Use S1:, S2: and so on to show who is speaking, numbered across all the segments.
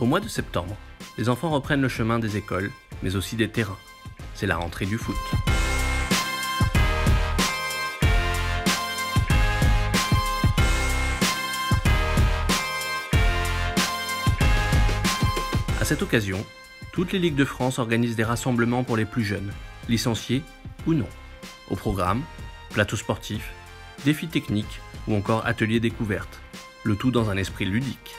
S1: Au mois de septembre, les enfants reprennent le chemin des écoles, mais aussi des terrains. C'est la rentrée du foot. À cette occasion, toutes les ligues de France organisent des rassemblements pour les plus jeunes, licenciés ou non. Au programme, plateaux sportifs, défis techniques ou encore ateliers découvertes, le tout dans un esprit ludique.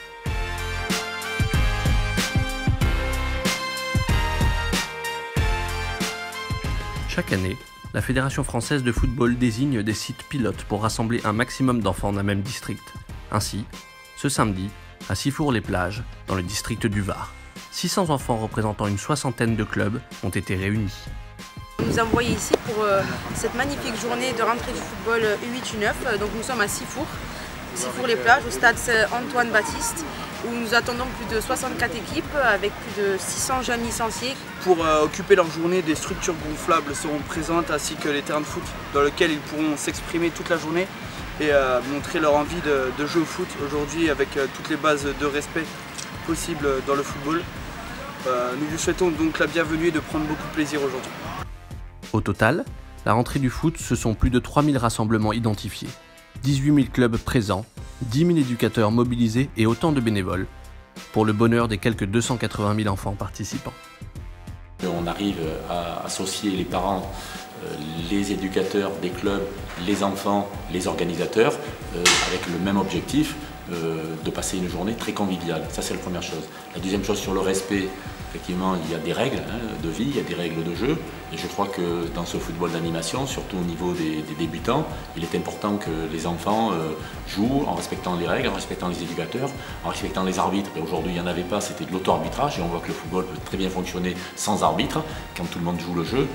S1: Chaque année, la Fédération française de football désigne des sites pilotes pour rassembler un maximum d'enfants d'un même district. Ainsi, ce samedi, à Sifour-les-Plages, dans le district du Var, 600 enfants représentant une soixantaine de clubs ont été réunis.
S2: Nous avons envoyé ici pour cette magnifique journée de rentrée du football U8 U9. Donc nous sommes à Sifour-les-Plages, au stade Antoine-Baptiste, où nous attendons plus de 64 équipes avec plus de 600 jeunes licenciés.
S3: Pour occuper leur journée, des structures gonflables seront présentes ainsi que les terrains de foot dans lesquels ils pourront s'exprimer toute la journée et montrer leur envie de jouer au foot aujourd'hui avec toutes les bases de respect possibles dans le football. Nous vous souhaitons donc la bienvenue et de prendre beaucoup de plaisir aujourd'hui.
S1: Au total, la rentrée du foot, ce sont plus de 3000 rassemblements identifiés, 18 000 clubs présents, 10 000 éducateurs mobilisés et autant de bénévoles, pour le bonheur des quelques 280 000 enfants participants.
S4: On arrive à associer les parents, les éducateurs des clubs, les enfants, les organisateurs, avec le même objectif de passer une journée très conviviale. Ça, c'est la première chose. La deuxième chose, sur le respect, effectivement, il y a des règles de vie, il y a des règles de jeu. Et je crois que dans ce football d'animation, surtout au niveau des débutants, il est important que les enfants jouent en respectant les règles, en respectant les éducateurs, en respectant les arbitres. Et aujourd'hui, il n'y en avait pas, c'était de l'auto-arbitrage. Et on voit que le football peut très bien fonctionner sans arbitre, quand tout le monde joue le jeu.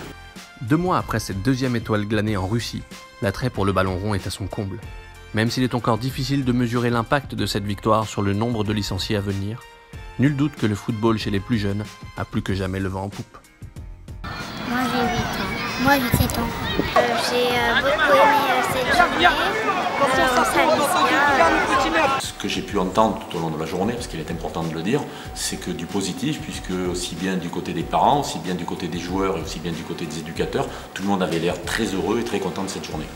S1: 2 mois après cette deuxième étoile glanée en Russie, l'attrait pour le ballon rond est à son comble. Même s'il est encore difficile de mesurer l'impact de cette victoire sur le nombre de licenciés à venir, nul doute que le football chez les plus jeunes a plus que jamais le vent en poupe.
S5: Moi j'ai 8 ans. Moi j'ai 7 ans. J'ai beaucoup aimé cette journée. On s'amuse bien.
S4: Ce que j'ai pu entendre tout au long de la journée, parce qu'il est important de le dire, c'est que du positif, puisque aussi bien du côté des parents, aussi bien du côté des joueurs et aussi bien du côté des éducateurs, tout le monde avait l'air très heureux et très content de cette journée.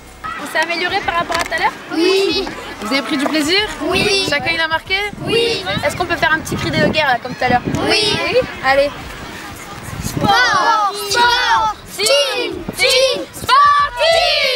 S6: On s'est amélioré par rapport à tout à l'heure?
S5: Oui.
S6: Vous avez pris du plaisir?
S5: Oui.
S6: Chacun il a marqué?
S5: Oui.
S6: Est-ce qu'on peut faire un petit cri de guerre là, comme tout à l'heure?
S5: Oui.
S6: Allez.
S5: Sport, sport, team, team, sportif.